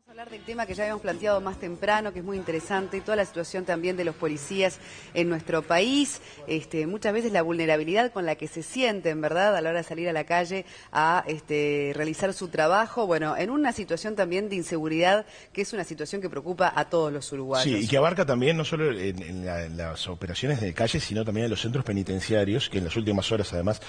Hablar del tema que ya habíamos planteado más temprano, que es muy interesante, y toda la situación también de los policías en nuestro país, muchas veces la vulnerabilidad con la que se sienten, ¿verdad?, a la hora de salir a la calle a realizar su trabajo, bueno, en una situación también de inseguridad, que es una situación que preocupa a todos los uruguayos. Sí, y que abarca también no solo en las operaciones de calle, sino también en los centros penitenciarios, que en las últimas horas además,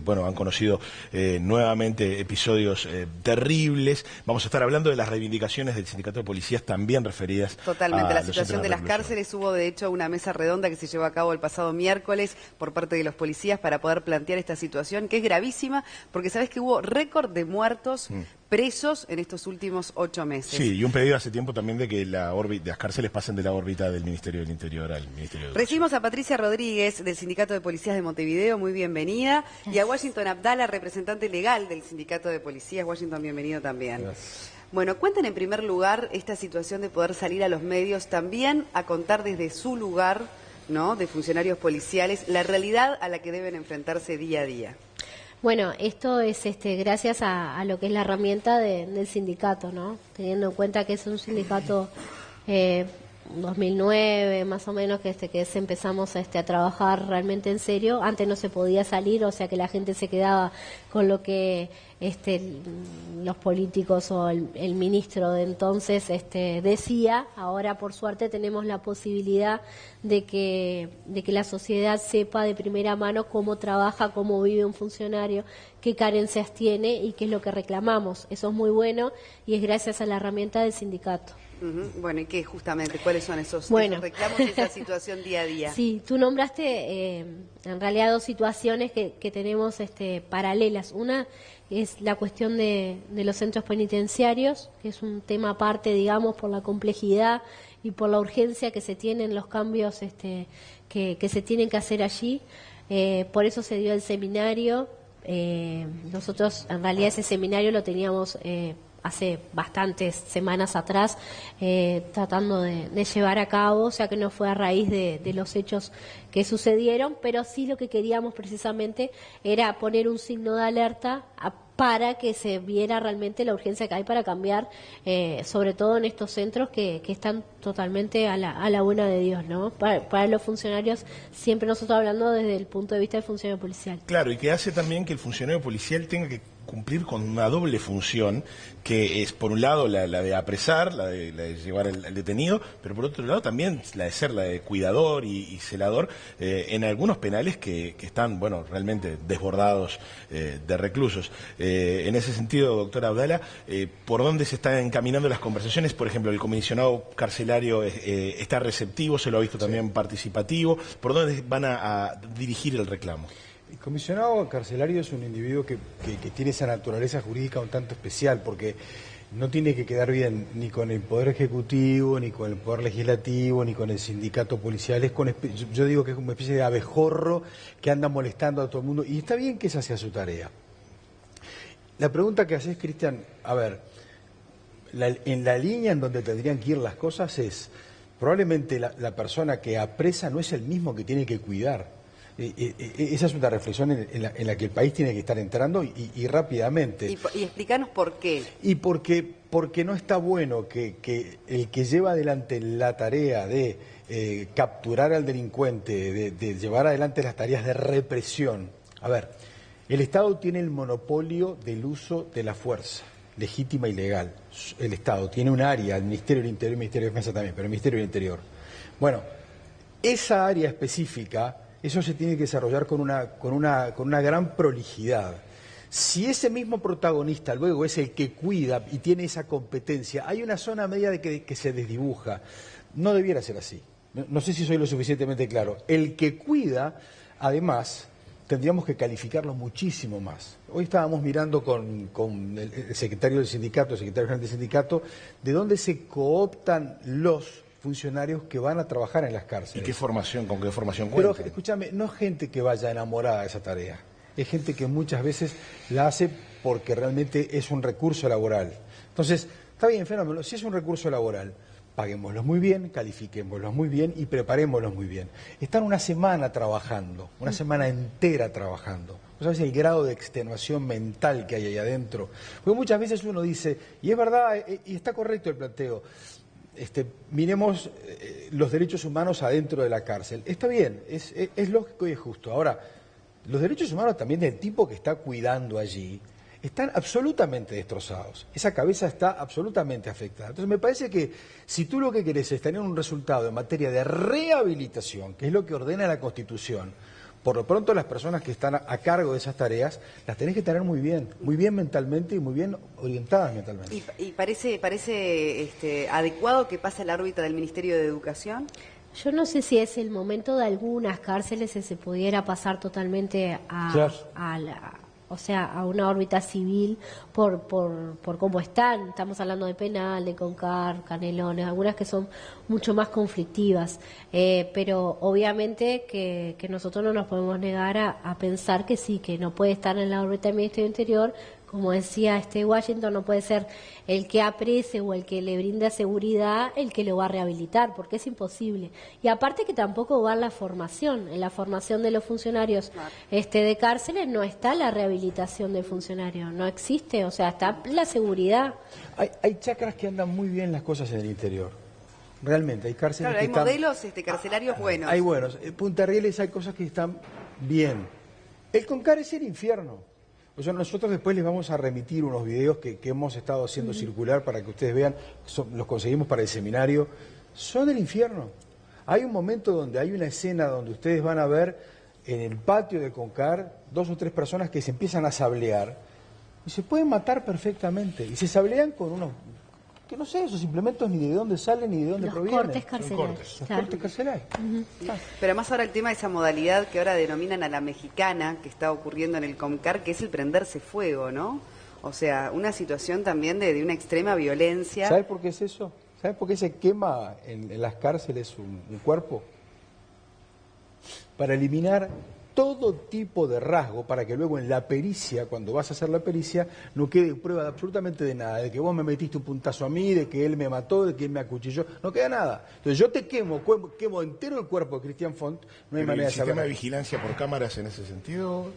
bueno, han conocido nuevamente episodios terribles. Vamos a estar hablando de las reivindicaciones del Sindicato de Policías también referidas totalmente, a la situación de las cárceles. Hubo de hecho una mesa redonda que se llevó a cabo el pasado miércoles por parte de los policías para poder plantear esta situación, que es gravísima, porque sabés que hubo récord de muertos presos en estos últimos 8 meses. Sí, y un pedido hace tiempo también de que las cárceles pasen de la órbita del Ministerio del Interior al Ministerio de Educación. Recibimos a Patricia Rodríguez del Sindicato de Policías de Montevideo, muy bienvenida, y a Washington Abdala, representante legal del Sindicato de Policías. Washington, bienvenido también. Gracias. Bueno, cuenten en primer lugar esta situación de poder salir a los medios también a contar desde su lugar, ¿no?, de funcionarios policiales, la realidad a la que deben enfrentarse día a día. Bueno, esto es gracias a lo que es la herramienta del sindicato, ¿no? Teniendo en cuenta que es un sindicato 2009 más o menos que empezamos a trabajar realmente en serio. Antes no se podía salir, o sea que la gente se quedaba con lo que los políticos o el ministro de entonces decía. Ahora por suerte tenemos la posibilidad de que la sociedad sepa de primera mano cómo trabaja, cómo vive un funcionario, qué carencias tiene y qué es lo que reclamamos. Eso es muy bueno y es gracias a la herramienta del sindicato. Bueno, ¿y qué justamente? ¿Cuáles son esos reclamos y esa situación día a día? Sí, tú nombraste en realidad dos situaciones que tenemos paralelas. Una es la cuestión de los centros penitenciarios, que es un tema aparte, digamos, por la complejidad y por la urgencia que se tienen los cambios que se tienen que hacer allí. Por eso se dio el seminario. Nosotros, en realidad, ese seminario lo teníamos hace bastantes semanas atrás, tratando de llevar a cabo, o sea que no fue a raíz de los hechos que sucedieron, pero sí lo que queríamos precisamente era poner un signo de alerta para que se viera realmente la urgencia que hay para cambiar, sobre todo en estos centros que están totalmente a la buena de Dios, ¿no? Para los funcionarios, siempre nosotros hablando desde el punto de vista del funcionario policial. Claro, y que hace también que el funcionario policial tenga que cumplir con una doble función, que es por un lado la de apresar, la de llevar al detenido, pero por otro lado también la de ser la de cuidador y celador en algunos penales que están, bueno, realmente desbordados de reclusos. En ese sentido, doctora Abdala, ¿por dónde se están encaminando las conversaciones? Por ejemplo, el comisionado carcelario está receptivo, se lo ha visto también participativo. ¿Por dónde van a dirigir el reclamo? El comisionado carcelario es un individuo que tiene esa naturaleza jurídica un tanto especial, porque no tiene que quedar bien ni con el Poder Ejecutivo, ni con el Poder Legislativo, ni con el sindicato policial. Yo digo que es una especie de abejorro que anda molestando a todo el mundo, y está bien que esa sea su tarea. La pregunta que haces, Cristian, a ver, en la línea en donde tendrían que ir las cosas es, probablemente la persona que apresa no es el mismo que tiene que cuidar. Esa es una reflexión en la que el país tiene que estar entrando y rápidamente. Y explícanos por qué. Y porque no está bueno que el que lleva adelante la tarea de capturar al delincuente, de llevar adelante las tareas de represión. A ver, el Estado tiene el monopolio del uso de la fuerza, legítima y legal. El Estado tiene un área, el Ministerio del Interior, el Ministerio de Defensa también, pero el Ministerio del Interior. Bueno, esa área específica, eso se tiene que desarrollar con una gran prolijidad. Si ese mismo protagonista luego es el que cuida y tiene esa competencia, hay una zona media de que se desdibuja. No debiera ser así. No sé si soy lo suficientemente claro. El que cuida, además, tendríamos que calificarlo muchísimo más. Hoy estábamos mirando con el secretario del sindicato, el secretario general del sindicato, de dónde se cooptan los funcionarios que van a trabajar en las cárceles. ¿Y qué formación, con qué formación cuentan? Pero escúchame, no es gente que vaya enamorada de esa tarea, es gente que muchas veces la hace porque realmente es un recurso laboral. Entonces, está bien, fenómeno, si es un recurso laboral, paguémoslos muy bien, califiquémoslos muy bien y preparémoslos muy bien. Están una semana trabajando, una semana entera trabajando. ¿No sabes el grado de extenuación mental que hay ahí adentro? Porque muchas veces uno dice, y es verdad, y está correcto el planteo, miremos los derechos humanos adentro de la cárcel. Está bien, es lógico y es justo. Ahora, los derechos humanos también del tipo que está cuidando allí están absolutamente destrozados. Esa cabeza está absolutamente afectada. Entonces me parece que si tú lo que querés es tener un resultado en materia de rehabilitación, que es lo que ordena la Constitución, por lo pronto las personas que están a cargo de esas tareas las tenés que tener muy bien mentalmente y muy bien orientadas mentalmente. ¿Y parece adecuado que pase la órbita del Ministerio de Educación? Yo no sé si es el momento de algunas cárceles si se pudiera pasar totalmente a una órbita civil por cómo están. Estamos hablando de Penal, de Concar, Canelones, algunas que son mucho más conflictivas. Pero obviamente que nosotros no nos podemos negar a pensar que sí, que no puede estar en la órbita del Ministerio del Interior. Como decía Washington, no puede ser el que aprecie o el que le brinda seguridad el que lo va a rehabilitar, porque es imposible. Y aparte que tampoco va en la formación de los funcionarios de cárceles no está la rehabilitación del funcionario, no existe, o sea, está la seguridad. Hay chacras que andan muy bien las cosas en el interior. Realmente, hay cárceles claro, hay que modelos carcelarios buenos. Hay buenos. Punta Rieles hay cosas que están bien. El Concar es el infierno. O sea, nosotros después les vamos a remitir unos videos que hemos estado haciendo circular para que ustedes vean, los conseguimos para el seminario, son del infierno. Hay un momento donde hay una escena donde ustedes van a ver en el patio de Concar 2 o 3 personas que se empiezan a sablear y se pueden matar perfectamente. Y se sablean con unos, que no sé, esos implementos ni de dónde salen ni de dónde provienen. Cortes carcelarios. Los cortes carcelarios. Pero además ahora el tema de esa modalidad que ahora denominan a la mexicana, que está ocurriendo en el Comcar, que es el prenderse fuego, ¿no? O sea, una situación también de una extrema violencia. ¿Sabes por qué es eso? ¿Sabes por qué se quema en las cárceles un cuerpo? Para eliminar todo tipo de rasgo, para que luego en la pericia, cuando vas a hacer la pericia, no quede prueba absolutamente de nada, de que vos me metiste un puntazo a mí, de que él me mató, de que él me acuchilló, no queda nada. Entonces yo te quemo entero el cuerpo de Cristian Font, no hay manera de saber. ¿El sistema de vigilancia por cámaras en ese sentido?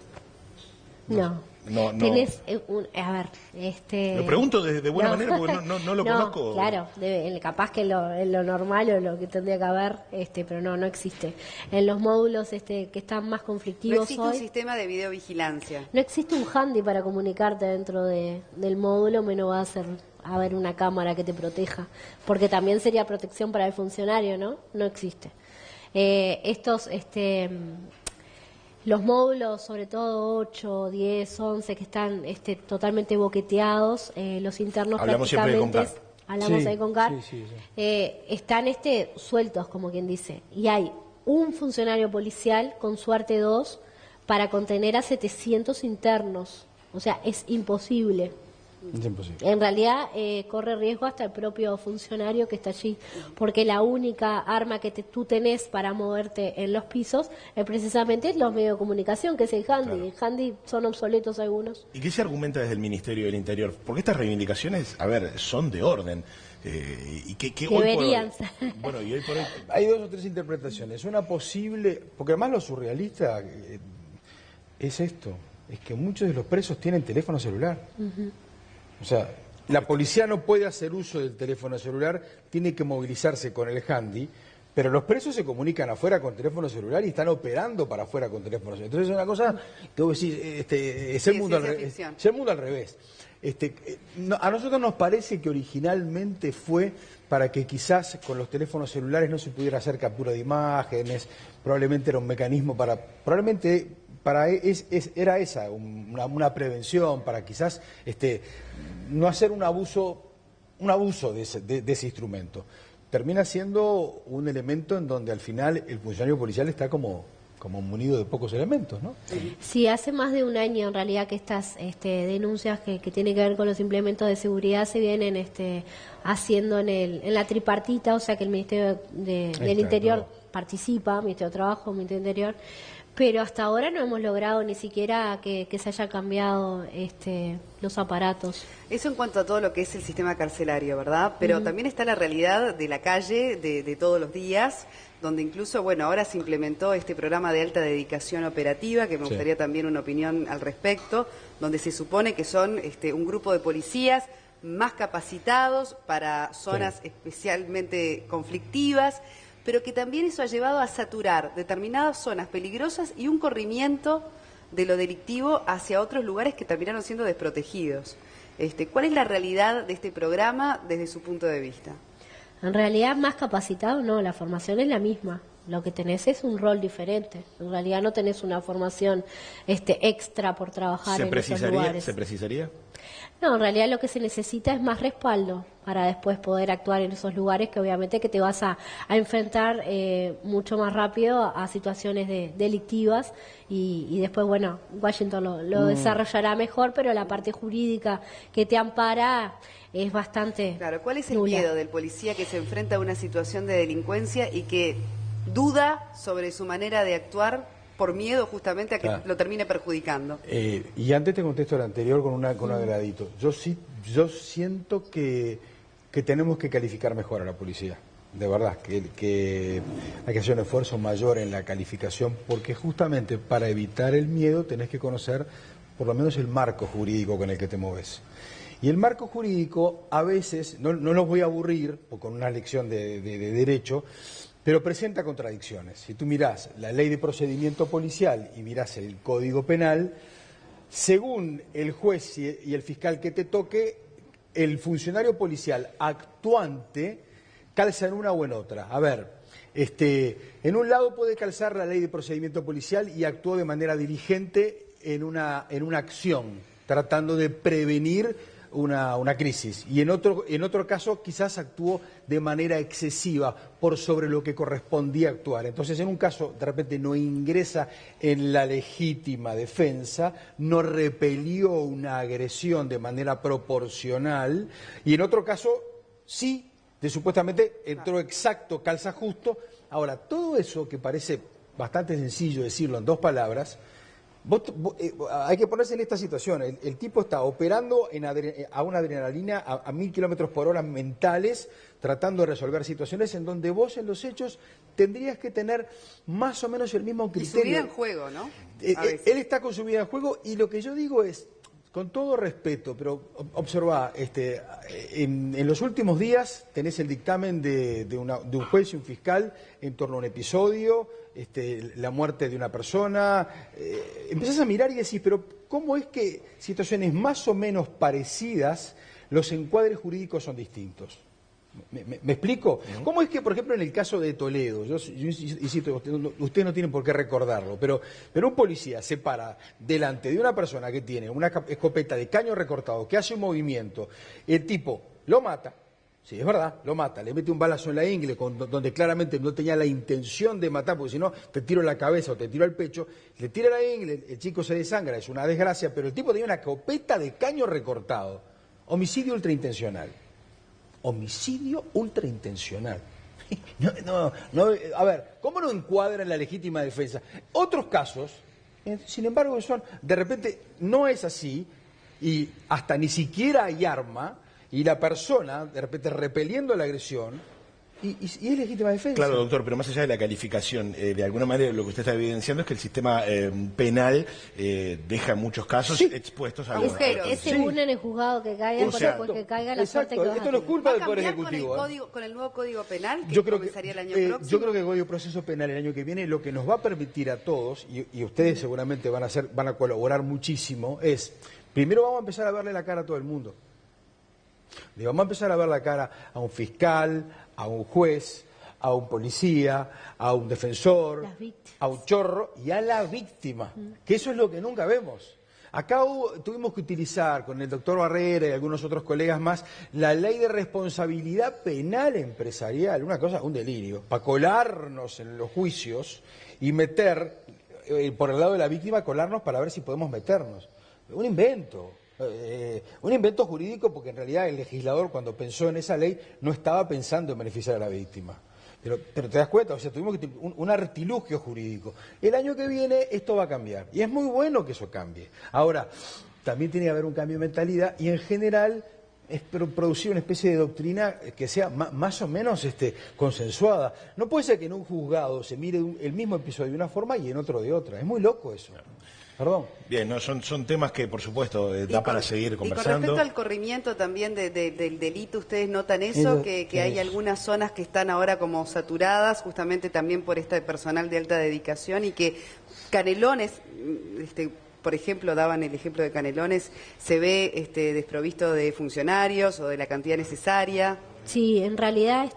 No. Tenés Lo pregunto de buena manera porque no lo conozco. Claro, capaz que lo normal o lo que tendría que haber, pero no existe. En los módulos que están más conflictivos no existe hoy, un sistema de videovigilancia. No existe un handy para comunicarte dentro del módulo, menos va a haber una cámara que te proteja, porque también sería protección para el funcionario, ¿no? No existe. Los módulos, sobre todo 8, 10, 11, que están totalmente boqueteados, los internos hablamos prácticamente... Hablamos sí, ahí con Gar. Sí. Están sueltos, como quien dice. Y hay un funcionario policial, con suerte 2, para contener a 700 internos. O sea, es imposible. Es imposible. En realidad corre riesgo hasta el propio funcionario que está allí, porque la única arma que tú tenés para moverte en los pisos es precisamente los medios de comunicación, que es el handy. Claro. El handy son obsoletos algunos. ¿Y qué se argumenta desde el Ministerio del Interior? Porque estas reivindicaciones, son de orden. Y que deberían ser. Bueno, y hoy por hoy... Hay 2 o 3 interpretaciones. Una posible, porque además lo surrealista es esto, es que muchos de los presos tienen teléfono celular. O sea, la policía no puede hacer uso del teléfono celular, tiene que movilizarse con el handy, pero los presos se comunican afuera con teléfono celular y están operando para afuera con teléfono celular. Entonces es una cosa que vos decís, es el mundo al revés. A nosotros nos parece que originalmente fue para que quizás con los teléfonos celulares no se pudiera hacer captura de imágenes, probablemente era un mecanismo era esa, una prevención para quizás no hacer un abuso de ese instrumento. Termina siendo un elemento en donde al final el funcionario policial está como munido de pocos elementos, ¿no? Sí, hace más de un año en realidad que estas denuncias que tienen que ver con los implementos de seguridad se vienen haciendo en la tripartita, o sea que el Ministerio del Interior participa, Ministerio de Trabajo, Ministerio del Interior, pero hasta ahora no hemos logrado ni siquiera que se haya cambiado los aparatos. Eso en cuanto a todo lo que es el sistema carcelario, ¿verdad? Pero también está la realidad de la calle, de todos los días, donde incluso, bueno, ahora se implementó este programa de alta dedicación operativa, que me gustaría también una opinión al respecto, donde se supone que son un grupo de policías más capacitados para zonas especialmente conflictivas, pero que también eso ha llevado a saturar determinadas zonas peligrosas y un corrimiento de lo delictivo hacia otros lugares que terminaron siendo desprotegidos. ¿Cuál es la realidad de este programa desde su punto de vista? En realidad, más capacitado no, la formación es la misma. Lo que tenés es un rol diferente. En realidad no tenés una formación extra por trabajar en esos lugares. ¿Se precisaría? No, en realidad lo que se necesita es más respaldo para después poder actuar en esos lugares que obviamente que te vas a enfrentar mucho más rápido a situaciones delictivas y después, bueno, Washington lo desarrollará mejor, pero la parte jurídica que te ampara es bastante Claro, ¿cuál es el nula. miedo del policía que se enfrenta a una situación de delincuencia y que duda sobre su manera de actuar por miedo justamente a que lo termine perjudicando? Y antes te contesto el anterior con un agradito. Yo siento que tenemos que calificar mejor a la policía. De verdad, que hay que hacer un esfuerzo mayor en la calificación, porque justamente para evitar el miedo tenés que conocer por lo menos el marco jurídico con el que te mueves. Y el marco jurídico a veces, no los voy a aburrir con una lección de derecho, pero presenta contradicciones. Si tú mirás la ley de procedimiento policial y mirás el Código Penal, según el juez y el fiscal que te toque, el funcionario policial actuante calza en una o en otra. A ver, en un lado puede calzar la ley de procedimiento policial y actuó de manera diligente en una acción, tratando de prevenir una crisis, y en otro caso quizás actuó de manera excesiva por sobre lo que correspondía actuar. Entonces, en un caso de repente no ingresa en la legítima defensa, no repelió una agresión de manera proporcional, y en otro caso sí, supuestamente entró exacto, calza justo. Ahora, todo eso que parece bastante sencillo decirlo en dos palabras, hay que ponerse en esta situación. El tipo está operando a una adrenalina a 1000 kilómetros por hora mentales, tratando de resolver situaciones en donde vos en los hechos tendrías que tener más o menos el mismo criterio. Y su vida en juego, ¿no? Él está con su vida en juego, y lo que yo digo es, con todo respeto, pero observa, en los últimos días tenés el dictamen de un juez y un fiscal en torno a un episodio, la muerte de una persona. Empezás a mirar y decís, pero ¿cómo es que situaciones más o menos parecidas, los encuadres jurídicos son distintos? ¿Me explico? ¿Cómo es que, por ejemplo, en el caso de Toledo, yo insisto, ustedes no tienen por qué recordarlo, pero un policía se para delante de una persona que tiene una escopeta de caño recortado, que hace un movimiento, el tipo lo mata, sí, es verdad, lo mata, le mete un balazo en la ingle donde claramente no tenía la intención de matar, porque si no, te tiro en la cabeza o te tiro al pecho, le tira la ingle, el chico se desangra, es una desgracia, pero el tipo tenía una escopeta de caño recortado, homicidio ultraintencional. Homicidio ultraintencional. A ver, ¿cómo no encuadra en la legítima defensa? Otros casos, sin embargo, de repente no es así, y hasta ni siquiera hay arma, y la persona, de repente, repeliendo la agresión, y es legítima defensa. Claro, doctor, pero más allá de la calificación, de alguna manera lo que usted está evidenciando es que el sistema penal deja en muchos casos expuestos a agujeros. Es según en el juzgado que caiga, porque caiga la suerte que vas a esto no es tener. culpa del ¿Va a Poder cambiar Ejecutivo. con el nuevo Código Penal que Yo creo comenzaría el año que, próximo? yo creo que el Código de Proceso Penal el año que viene lo que nos va a permitir a todos, y ustedes seguramente van a colaborar muchísimo, es, primero vamos a empezar a verle la cara a todo el mundo. Le vamos a empezar a ver la cara a un fiscal, a un juez, a un policía, a un defensor, a un chorro y a la víctima, que eso es lo que nunca vemos. Acá tuvimos que utilizar con el doctor Barrera y algunos otros colegas más la ley de responsabilidad penal empresarial, una cosa, un delirio, para colarnos en los juicios y meter, por el lado de la víctima, colarnos para ver si podemos meternos. Un invento jurídico, porque en realidad el legislador, cuando pensó en esa ley, no estaba pensando en beneficiar a la víctima. Pero te das cuenta, o sea, tuvimos que un artilugio jurídico. El año que viene esto va a cambiar. Y es muy bueno que eso cambie. Ahora, también tiene que haber un cambio de mentalidad y en general es producir una especie de doctrina que sea más o menos consensuada. No puede ser que en un juzgado se mire el mismo episodio de una forma y en otro de otra. Es muy loco eso. Perdón. Bien, no, son temas que, por supuesto, da para seguir conversando. Y con respecto al corrimiento también del delito, ¿ustedes notan eso? Que hay algunas zonas que están ahora como saturadas, justamente también por este personal de alta dedicación, y que Canelones, por ejemplo, daban el ejemplo de Canelones, se ve desprovisto de funcionarios o de la cantidad necesaria. Sí, en realidad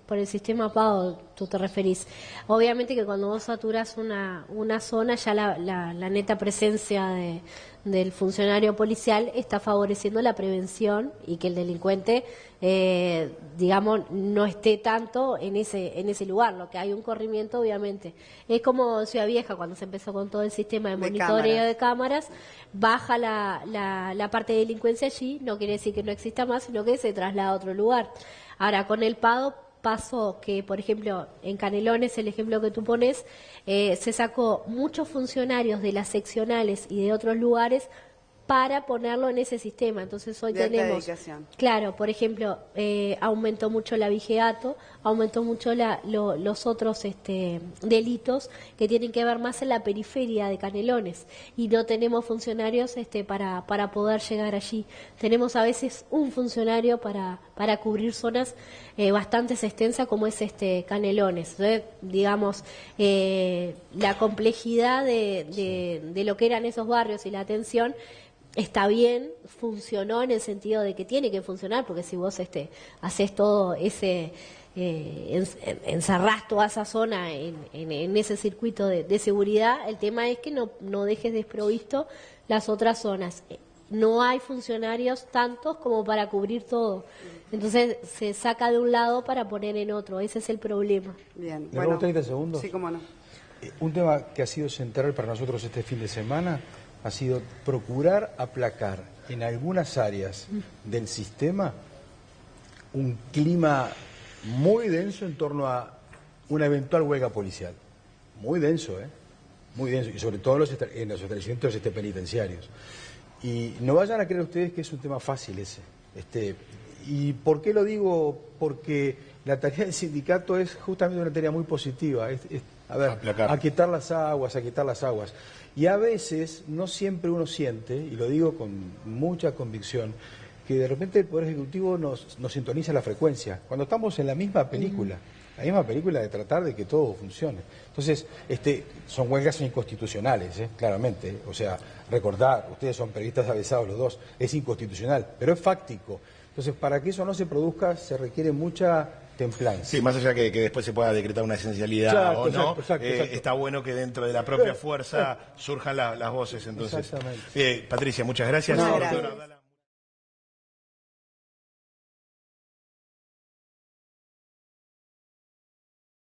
por el sistema pago tú te referís. Obviamente que cuando vos saturás una zona, ya la neta presencia del funcionario policial está favoreciendo la prevención y que el delincuente, digamos, no esté tanto en ese lugar. Lo que hay un corrimiento, obviamente. Es como Ciudad Vieja, cuando se empezó con todo el sistema de monitoreo de cámaras, baja la parte de delincuencia allí, no quiere decir que no exista más, sino que se traslada a otro lugar. Ahora, con el PADO pasó que, por ejemplo, en Canelones, el ejemplo que tú pones, se sacó muchos funcionarios de las seccionales y de otros lugares para ponerlo en ese sistema. Entonces hoy tenemos, claro, por ejemplo, aumentó mucho la vigiato, aumentó mucho los otros delitos que tienen que ver más en la periferia de Canelones y no tenemos funcionarios para poder llegar allí. Tenemos a veces un funcionario para cubrir zonas bastante extensas como es Canelones. Entonces, digamos, la complejidad de lo que eran esos barrios y la atención está bien, funcionó en el sentido de que tiene que funcionar, porque si vos haces todo encerrás toda esa zona en ese circuito de seguridad, el tema es que no dejes desprovisto las otras zonas. No hay funcionarios tantos como para cubrir todo. Entonces se saca de un lado para poner en otro. Ese es el problema. Bien. ¿Me robo 30 segundos? Sí, cómo no. Un tema que ha sido central para nosotros este fin de semana ha sido procurar aplacar en algunas áreas del sistema un clima muy denso en torno a una eventual huelga policial. Muy denso, muy denso, y sobre todo en los establecimientos penitenciarios. Y no vayan a creer ustedes que es un tema fácil ese. ¿Y por qué lo digo? Porque la tarea del sindicato es justamente una tarea muy positiva. Aquietar las aguas. Y a veces, no siempre uno siente, y lo digo con mucha convicción, que de repente el Poder Ejecutivo nos sintoniza la frecuencia. Cuando estamos en la misma película de tratar de que todo funcione. Entonces, son huelgas inconstitucionales, claramente. O sea, recordar, ustedes son periodistas avesados los dos, es inconstitucional, pero es fáctico. Entonces, para que eso no se produzca, se requiere mucha templanza. Sí, más allá que después se pueda decretar una esencialidad o no, exacto. Está bueno que dentro de la propia fuerza surjan las voces. Entonces, exactamente. Patricia, muchas gracias. No, gracias.